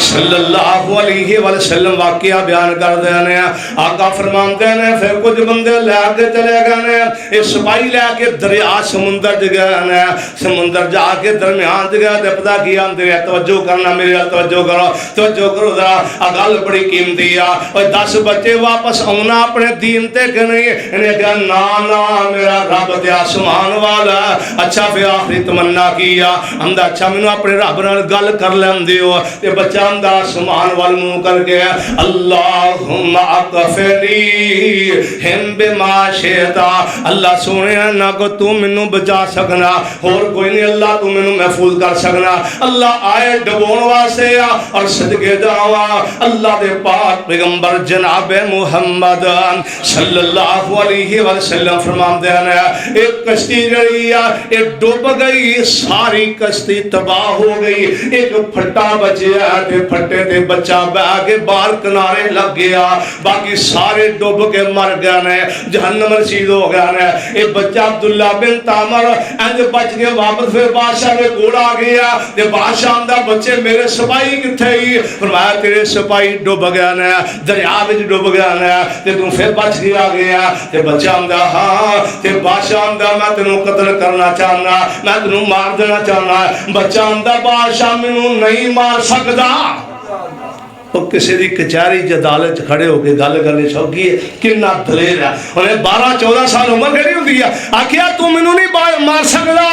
सल्लल्लाहु अलैहि वसल्लम वाकया बयान कर देने आका फरमाते ने फिर कुछ बंदे लैके चले गए ने ये सिपाही लैके दरिया समुंदर च गए ने समुंदर जाके दरम्यान च गए तो पता की आंदे तवज्जो करना मेरे तवज्जो करो जरा गल बड़ी कीमती आ और 10 बच्चे वापस आना अपने दीन ते कि नहीं इन्हें कहा ना ना मेरा रब ते आसमान वाला। अच्छा फिर आखिरी तमन्ना की आ आंदा अच्छा मैनू अपने रब नाल गल कर लैंदे हो ते बच्चा आंदा आसमान वाल मुंह करके अल्लाहुम्मा अकफनी हिम बिमा शेता, अल्लाह सोने ना को तू मैनू बचा सकना, होर कोई नहीं अल्लाह तू मैनू महफूज कर सकना। अल्लाह आए डबोण वास्ते आ और सदके जावा अल्लाह दे पाक पैगंबर जनाब मुहम्मद सल्लल्लाहु अलैहि वसल्लम फरमाते हैं एक कश्ती जड़ी आ ये डूब गई, सारी कश्ती तबाह हो गई, एक फट्टा बचिया ते फट्टे ते बच्चा बह के बाहर किनारे लग गया, बाकी सारे डूब के मर गए ने, जहन्नम रसीद हो गया ने। ये बच्चा अब्दुल्ला बिन तामर इंज बच के वापस फिर बादशाह के कोल आ गया ते बादशाह आंदा बच्चे मेरे सिपाही किथे ही? फरमाया तेरे सिपाही डूब गया ने, दरिया विच डूब गया ने ते तू फिर बच के आ गया। ते बच्चा आंदा हाँ, ते बादशाह आंदा मैं तेनू कत्ल करना चाहना, मैं तेनू मार देना चाहना। बच्चा आंदा बादशाह मैनू नहीं मार सकदा। वो किसी की कचहरी च अदालत च खड़े होकर गल करनी सौखी है, कितना दलेर है। उन्हें 12-14 साल उम्र कही होंगी है, आखिया तू मैनू नहीं मार सकदा,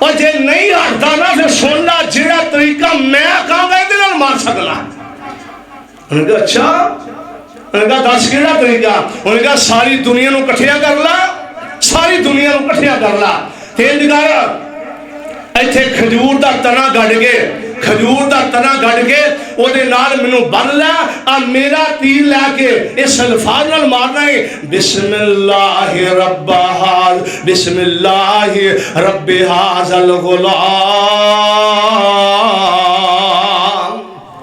और जे नहीं हटता ना फिर सुन ला जेड़ा तरीका मैं कहूँगा ये मार सकना। उन्हें कहा अच्छा, उन्हें कहा दस केड़ा तरीका? उन्हें कहा सारी दुनिया नू कट्ठिया कर ला, सारी दुनिया नू कट्ठिया कर ला, तेज कर इत्थे खजूर दा तना गढ़ के, खजूर दा तना गढ़ के ओदे नाल मैनू बन लै, आ मेरा तीर लैके इस अल्फाज नाल मारना है बिस्मिल्लाहि रब्बहाज बिस्मिल्लाहि रब्बि हाज़ल गुलाम,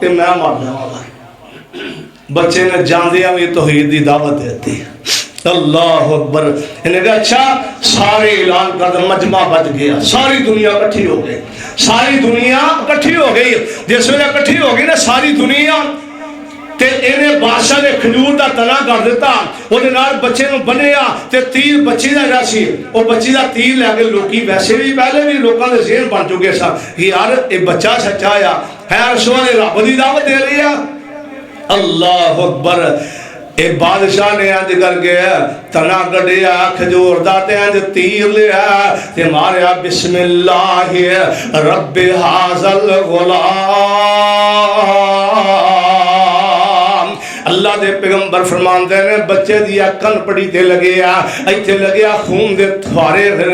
ते मैं मारना वाला। बच्चे ने जांदियां भी तौहीद दी दावत देती है। अल्लाह अकबर। इन्हें कहा अच्छा सारे ऐलान कर दे, मजमा बच गया, सारी दुनिया इकट्ठी हो गई, सारी दुनिया इकट्ठी हो गई। जिस वे इकट्ठी हो गई ना सारी दुनिया, ते इन्हें बादशाह ने खजूर का तना कर दिता, ਉਹਦੇ ਨਾਲ ਬੱਚੇ ਨੂੰ ਬੰਨਿਆ ਤੇ ਤੀਰ ਬੱਚੀ ਦਾ ਜਿਹੜਾ ਸੀ ਉਹ ਬੱਚੀ ਦਾ ਤੀਰ ਲੈ ਕੇ ਲੋਕੀ ਵੈਸੇ ਵੀ ਪਹਿਲੇ ਵੀ ਲੋਕਾਂ ਦੇ ਜ਼ਿਹਨ ਬਣ ਚੁੱਕੇ ਸਨ ਕਿ ਯਾਰ ਇਹ ਬੱਚਾ ਸੱਚਾ ਆ, ਹੈ ਰਸੂਲ ਨੇ ਰੱਬ ਦੀ ਦਾਵਤ ਦੇ ਰਹੀ ਆ। अल्लाह अकबर। एक बादशाह ने इंज करके तना कढ़िया खजूर दा ते इंज तीर लिया ते मारिया बिस्मिल्लाह रब्बि हाज़ल गुलाम। अल्लाह दे पैगंबर फरमाते ने बच्चे दी अकल पड़ी ते लगे इत्थे लगे खून दे थारे फिर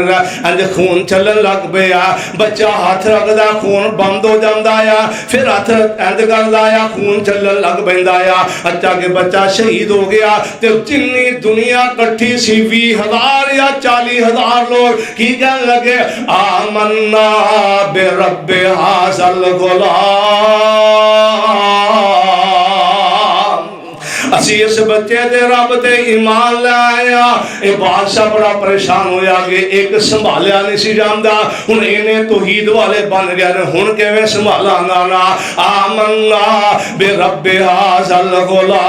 इंज खून चलन लग पिया। बच्चा हाथ रखदा खून बंद हो जाता है, फिर हाथ इंज करदा आ खून चलन लग पैंदा आ। अच्छा के बच्चा शहीद हो गया ते जिन्नी दुनिया इकट्ठी सी 20,000 या 40,000 लोग की कहने लगे आमन्ना बे रब्बि हाज़ल गुलाम। असी इस बच्चे दे रब ते ईमान लाया। ये बादशाह बड़ा परेशान होया कि एक संभालिया नहीं सी जांदा, हुण इन्हें तौहीद वाले बन गए ने, हुण किवें संभालांगा ना। आमन्ना बे रब्बि हाज़ल गुलाम।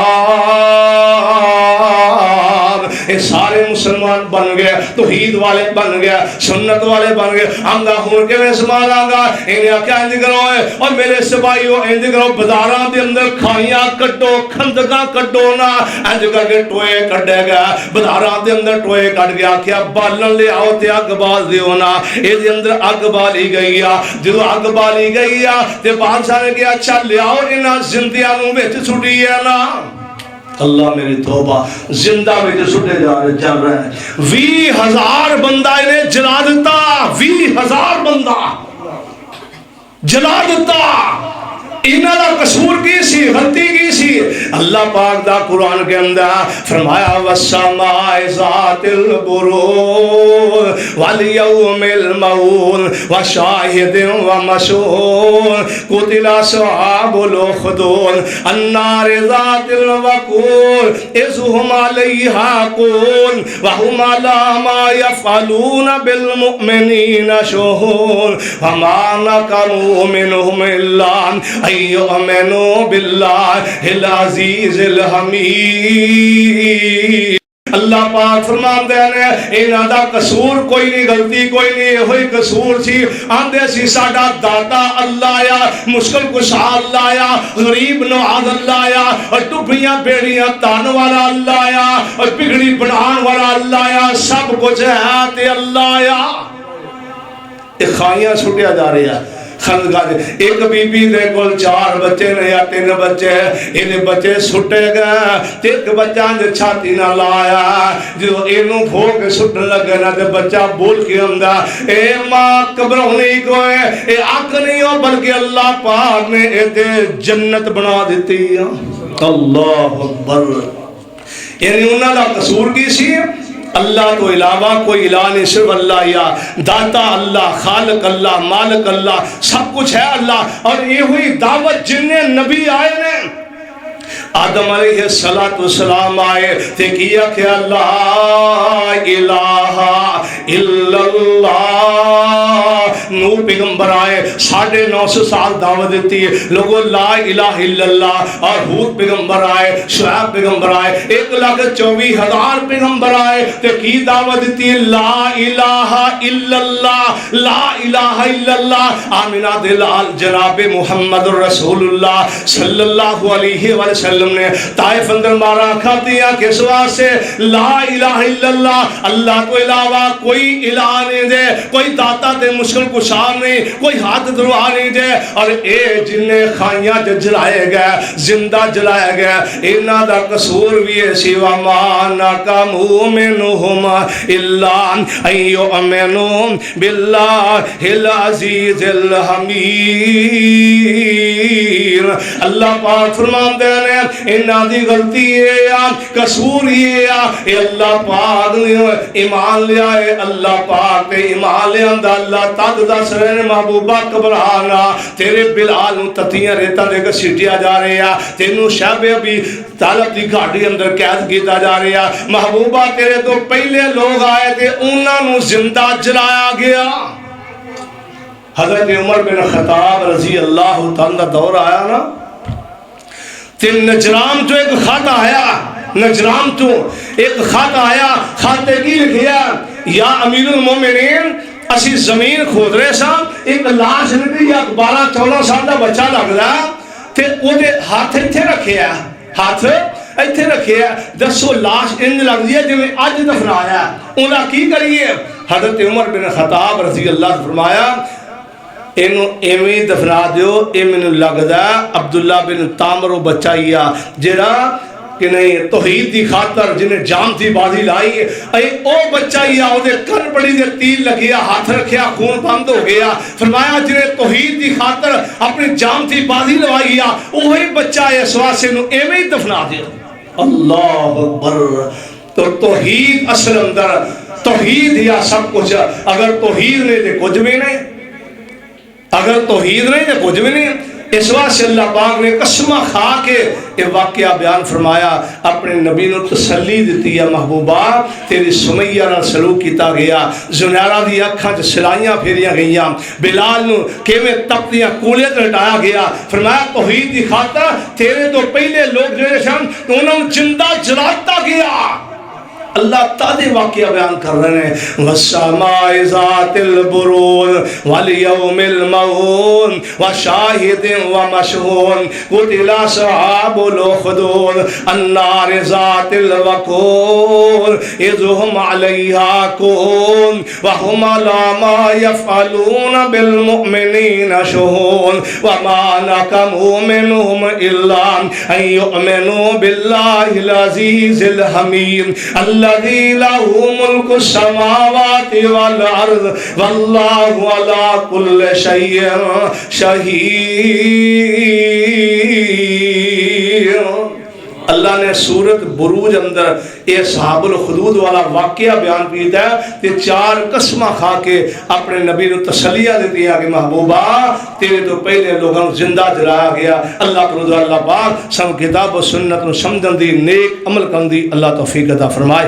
ये सारे मुसलमान बन गए, तौहीद वाले बन गए, सुन्नत वाले बन गए। आंदा हुण किवें संभालांगा? इन्हें आख्या इंज करो और मेरे सिपाहियों इंज करो, बाजारां दे अंदर खाइयां कड्डो, खंदकां कड्डो ना। इंज करके टोए कड्डे गए, बाजारां दे अंदर टोए कट गया। आख्या बालन ले आओ ते अग बाल दिओ ना। इहदे अंदर अग बाली गई आ। जदों अग बाली गई आ ते बादशाह ने कहा अच्छा लियाओ इन्हां जिंदियां नूं विच सुट्टीए ना। अल्लाह मेरी तौबा, जिंदा में सुटे जा रहे चल रहे हैं। 20,000 बंदा इन्हें जला दिता, 20,000 बंदा जला दिता। इन्हां दा कसूर की सी, गलती की सी? अल्लाह पाक दा कुरान के अंदर फरमाया वस्समाए ज़ातिल बुरूज वल यौमिल मऊन व शाहिदिन व मशहूद कुतिला अस्हाबुल उखदूद अन्नार ज़ातिल वक़ूद इज़ हुम अलैहा क़ूद व हुम अला मा यफ़अलून बिल मुमिनीना शुहूद व मा नक़मू मिनहुम इल्ला युमिनू बिल्लाहिल अज़ीज़िल हमीद। अल्लाह पाक फरमाते हैं इन्हां दा कसूर कोई नहीं, गलती कोई नहीं, यही कसूर सी। आंदे सी साडा दाता अल्लाह आ, मुश्किल कुशा अल्लाह आ, गरीब नवाज अल्लाह आ, और डुबियां बेड़ियां तान वाला अल्लाह आ, और बिगड़ी बनाने वाला अल्लाह आ, सब कुछ है ते अल्लाह आ। खाइयां सुटिया जा रहा, खंदगाज एक बीबी दे कोल 4 बच्चे ने या 3 बच्चे, ये बच्चे सुटे गए ते एक बच्चा ने छाती ना लाया, जो इनू भोग सुटन लगे ना ते बच्चा बोल के आंदा ए मां घबराने कोई ए अक नहीं हो बल्कि अल्लाह पाक ने ए जन्नत बना दी। अल्लाह अकबर। यानी उन्हां दा कसूर की सी? अल्लाह तो इलावा कोई इलाह नहीं, सिर्फ अल्लाह। या दाता अल्लाह, खालिक अल्लाह, मालिक अल्लाह, सब कुछ है अल्लाह। और ये हुई दावत जिन्ने नबी आए ने, आदम अलैहिस्सलाम आए ते किया कि ला इलाहा इल्लल्लाह। नूह पैगंबर आए 950 साल दावत दी लोगों ला इलाहा इल्लल्लाह। और हूद पैगंबर आए, शुएब पैगंबर आए, 1,24,000 पैगंबर आए ते की दावत दी ला इलाहा इल्लल्लाह, ला इलाहा इल्लल्लाह। आमिना दे लाल जनाब मुहम्मद रसूलुल्लाह सल्लल्लाहु अलैहि वसल्लम ने ताइफ अंदर मारा खातिया किस वास्ते? ला इलाहा इल्लल्लाह, अल्लाह को अलावा कोई इलाह नहीं दे, कोई दाता ते मुश्किल कुशा नहीं, कोई हाथ दरवा नहीं दे। और ए जिन्ने खाइयां च जलाए गए, जिंदा जलाया गया, इन्हां दा कसूर भी है सिवा माना का मुमिनुहुम इल्ला अय्युमिनु बिल्लाहिल अजीजिल हमीद। अल्लाह पाक फरमाते हैं इन्हां दी गलती है, कसूर ये अल्लाह पाक ने ईमान लिया है, अल्लाह पाक ने ईमान लिया। अल्लाह तद दस रहे ने महबूबा घबराना, तेरे बिलाल नूं तत्तियां रेतां दे घसीटिया जा रहे हैं, तेनू शहबे अभी तालब की घाटी अंदर कैद किया जा रहा। महबूबा तेरे तो पहले लोग आए थे, उन्होंने जिंदा जलाया गया। हजरत उमर बिन खत्ताब रजी अल्लाह तआला दा दौर आया ना, ते नजराम तो एक खत आया, नजराम तो एक खत आया। खाते की लिखिया, या अमीरुल मोमिनीन असी जमीन खोद रहे सा, एक लाश निकली, 12-14 साल का बच्चा लगदा ते ओदे हाथ इत्थे रखिया, हाथ इत्थे रखिया। दसो लाश इंज लगदी है जिवें अज दफनाया, उन्हां की करिए? हजरत उमर बिन खत्ताब रजी अल्लाह फरमाया इनू एवें दफना दियो। ये मैनू लगदा अब्दुल्ला बिन तामरो बच्चा ही आ जेड़ा कि नहीं तौहीद की खातर जिन्हें जान की बाजी लाई है, ओ बच्चा ही आ, ओदे कन बड़ी दे तीर लगिया, हाथ रखिया, खून बंद हो गया। फरमाया जिन्हें तौहीद की खातर अपनी जान की बाजी लवाई आ, वही बच्चा है, इस वास्ते नू एवें ही दफना दियो। अल्लाह अकबर। तो तौहीद असल अंदर तौहीद या सब कुछ। अगर तौहीद नहीं तो कुछ भी नहीं, अगर तौहीद नहीं तो कुछ भी नहीं। इस वास्ते अल्लाह पाक ने कसम खा के ये वाकया बयान फरमाया, अपने नबी ने तसल्ली दी है, महबूबा तेरी सुमैया नाल सलूक किया गया, जुनैरा दी अखां च सिलाइयां फेरियां गईयां, बिलाल नूं किवें तपदियां कूलियां ते लटाया गया। फरमाया तौहीद की खातर तेरे तो पहले लोग जिहड़े सन उन्होंने जिंदा जलाता गया। अल्लाह तादे वाकया बयान कर रहे हैं, वस्समाए ज़ातिल बुरूज वल यौमिल मऊन व शाहिदिन व मशहूद कुतिला अस्हाबुल उखदूद अन्नार ज़ातिल वक़ूद इज़हुम अलैहा कून व हुम अला मा यफ़अलून बिल मुमिनीन शुहूद व मा नक़मू मिनहुम इल्ला अन युमिनू बिल्लाहिल अज़ीज़िल हमीद अल्लज़ी लहू मुल्कु समावाति वल अर्ज़ वल्लाहु अला कुल्लि शैइन शहीद। अल्लाह ने सूरत बुरूज अंदर ये सहाबुल हुदूद वाला वाकया बयान किया है ते 4 कसमां खा के अपने नबी को तसलिया दी है कि महबूबा तेरे तो पहले लोगों को जिंदा जलाया गया। अल्लाह को अल्लाह पाक सब किताब और सुन्नत को समझन दी, नेक अमल करन दी अल्लाह तौफीक अता फरमाए।